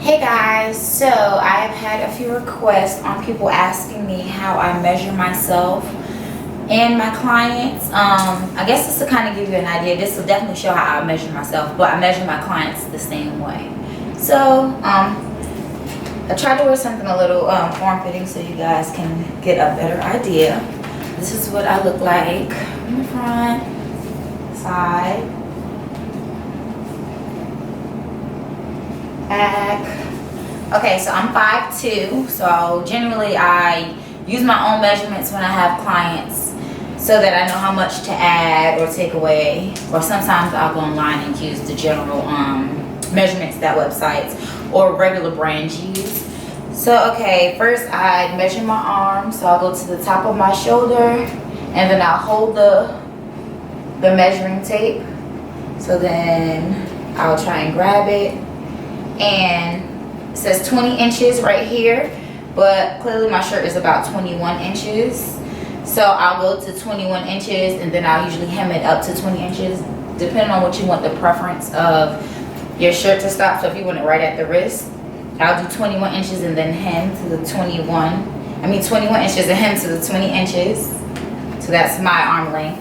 Hey guys, so I have had a few requests on people asking me how I measure myself and my clients. I guess this will kind of give you an idea. This will definitely show how I measure myself, but I measure my clients the same way. So I tried to wear something a little form-fitting so you guys can get a better idea. This is what I look like in the front, side, back. Okay, so I'm 5'2", so generally I use my own measurements when I have clients so that I know how much to add or take away, or sometimes I'll go online and use the general measurements that websites or regular brands use. So okay, first I measure my arm, so I'll go to the top of my shoulder and then I'll hold the measuring tape. So then I'll try and grab it, and it says 20 inches right here, but clearly my shirt is about 21 inches. So I'll go to 21 inches and then I'll usually hem it up to 20 inches, depending on what you want the preference of your shirt to stop. So if you want it right at the wrist, I'll do 21 inches and then hem to the 21 inches and hem to the 20 inches. So that's my arm length.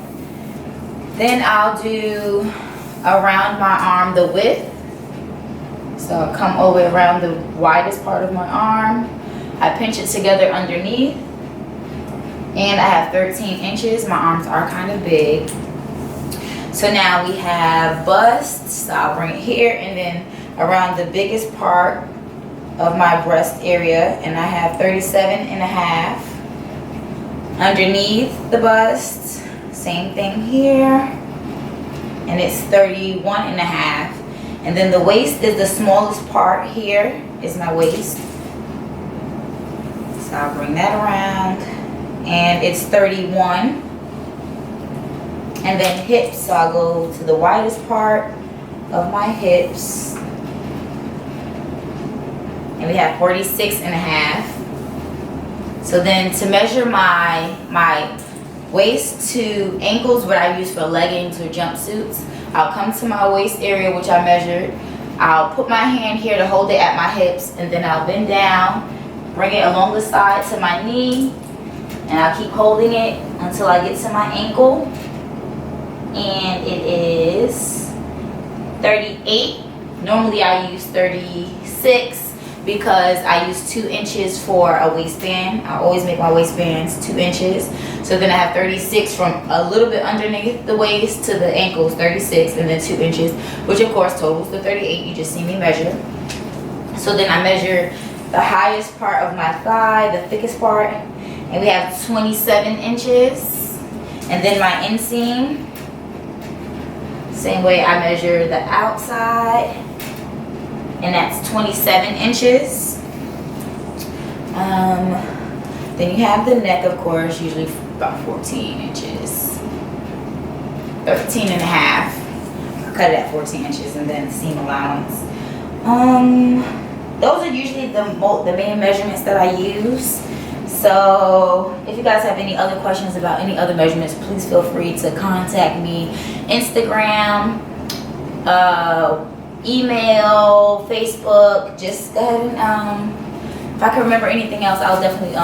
Then I'll do around my arm the width. So I'll come all the way around the widest part of my arm. I pinch it together underneath. And I have 13 inches. My arms are kind of big. So now we have bust. So I'll bring it here and then around the biggest part of my breast area. And I have 37.5. Underneath the bust, same thing here. And it's 31.5. And then the waist is the smallest part here, is my waist. So I'll bring that around, and it's 31. And then hips, so I'll go to the widest part of my hips. And we have 46.5. So then to measure my waist to ankles, what I use for leggings or jumpsuits, I'll come to my waist area, which I measured. I'll put my hand here to hold it at my hips, and then I'll bend down, bring it along the side to my knee, and I'll keep holding it until I get to my ankle. And it is 38. Normally I use 36 because I use 2 inches for a waistband. I always make my waistbands 2 inches. So then I have 36 from a little bit underneath the waist to the ankles, 36, and then 2 inches, which of course totals the 38. You just see me measure. So then I measure the highest part of my thigh, the thickest part, and we have 27 inches. And then my inseam, same way I measure the outside, and that's 27 inches. Then you have the neck, of course, usually about 14 inches. 13.5. I cut it at 14 inches, and then seam allowance. Those are usually the main measurements that I use. So if you guys have any other questions about any other measurements, please feel free to contact me. Instagram, email, Facebook. Just go ahead and if I can remember anything else, I'll definitely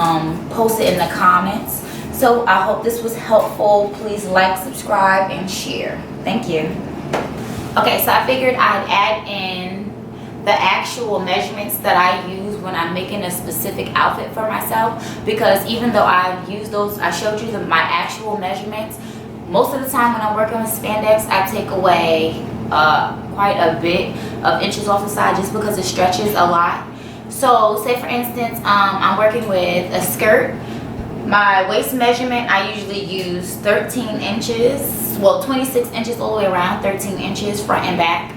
post it in the comments. So I hope this was helpful. Please like, subscribe, and share. Thank you. Okay, so I figured I'd add in the actual measurements that I use when I'm making a specific outfit for myself, because even though I've used those, I showed you my actual measurements, most of the time when I'm working with spandex, I take away quite a bit of inches off the side just because it stretches a lot. So say for instance, I'm working with a skirt. My waist measurement, I usually use 13 inches, well 26 inches all the way around, 13 inches front and back.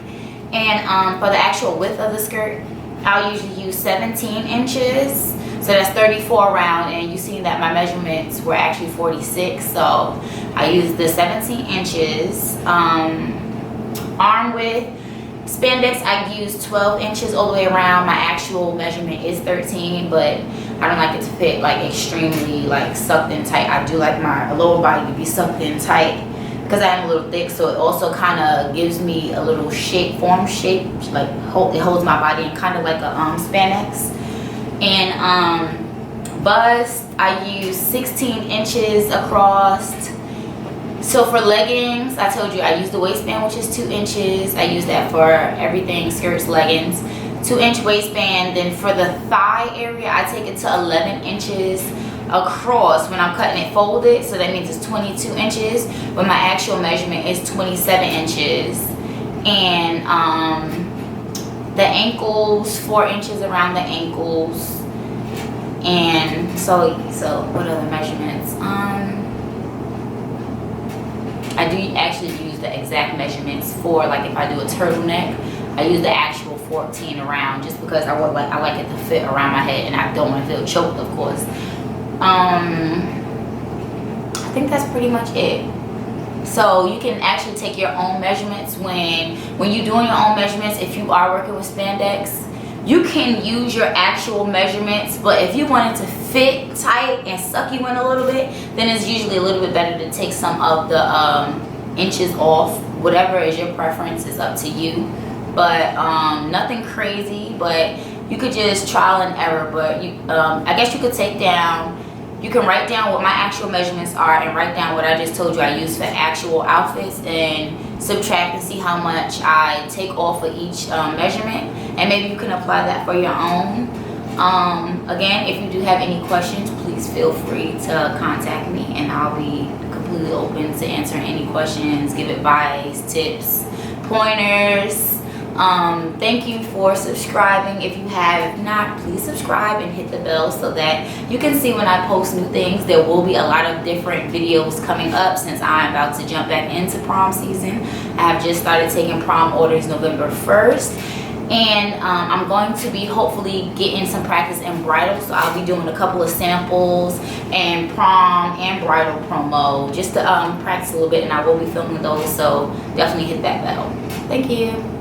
And for the actual width of the skirt, I'll usually use 17 inches. So that's 34 around, and you see that my measurements were actually 46. So I used the 17 inches. Arm width, spandex, I use 12 inches all the way around. My actual measurement is 13, but I don't like it to fit like extremely like sucked in tight. I do like my lower body to be sucked in tight because I am a little thick, so it also kind of gives me a little form shape, like it holds my body in kind of like a spandex. And bust, I use 16 inches across. So for leggings, I told you I use the waistband, which is 2 inches. I use that for everything, skirts, leggings. 2-inch waistband. Then for the thigh area, I take it to 11 inches across when I'm cutting it folded. So that means it's 22 inches, but my actual measurement is 27 inches. And the ankles, 4 inches around the ankles. And so what other measurements? I do actually use the exact measurements for, like, if I do a turtleneck, I use the actual 14 around, just because I like it to fit around my head and I don't want to feel choked, of course. I think that's pretty much it. So you can actually take your own measurements when you're doing your own measurements. If you are working with spandex, you can use your actual measurements, but if you want it to fit tight and suck you in a little bit, then it's usually a little bit better to take some of the inches off. Whatever is your preference is up to you, but nothing crazy. But you could just trial and error. But I guess you could you can write down what my actual measurements are and write down what I just told you I use for actual outfits, and subtract and see how much I take off for each measurement, and maybe you can apply that for your own. Again, if you do have any questions, please feel free to contact me, and I'll be completely open to answering any questions, give advice, tips, pointers. Thank you for subscribing. If you have not, please subscribe and hit the bell so that you can see when I post new things. There will be a lot of different videos coming up since I'm about to jump back into prom season. I have just started taking prom orders November 1st. And I'm going to be hopefully getting some practice in bridal. So I'll be doing a couple of samples and prom and bridal promo just to practice a little bit. And I will be filming those. So definitely hit that bell. Thank you.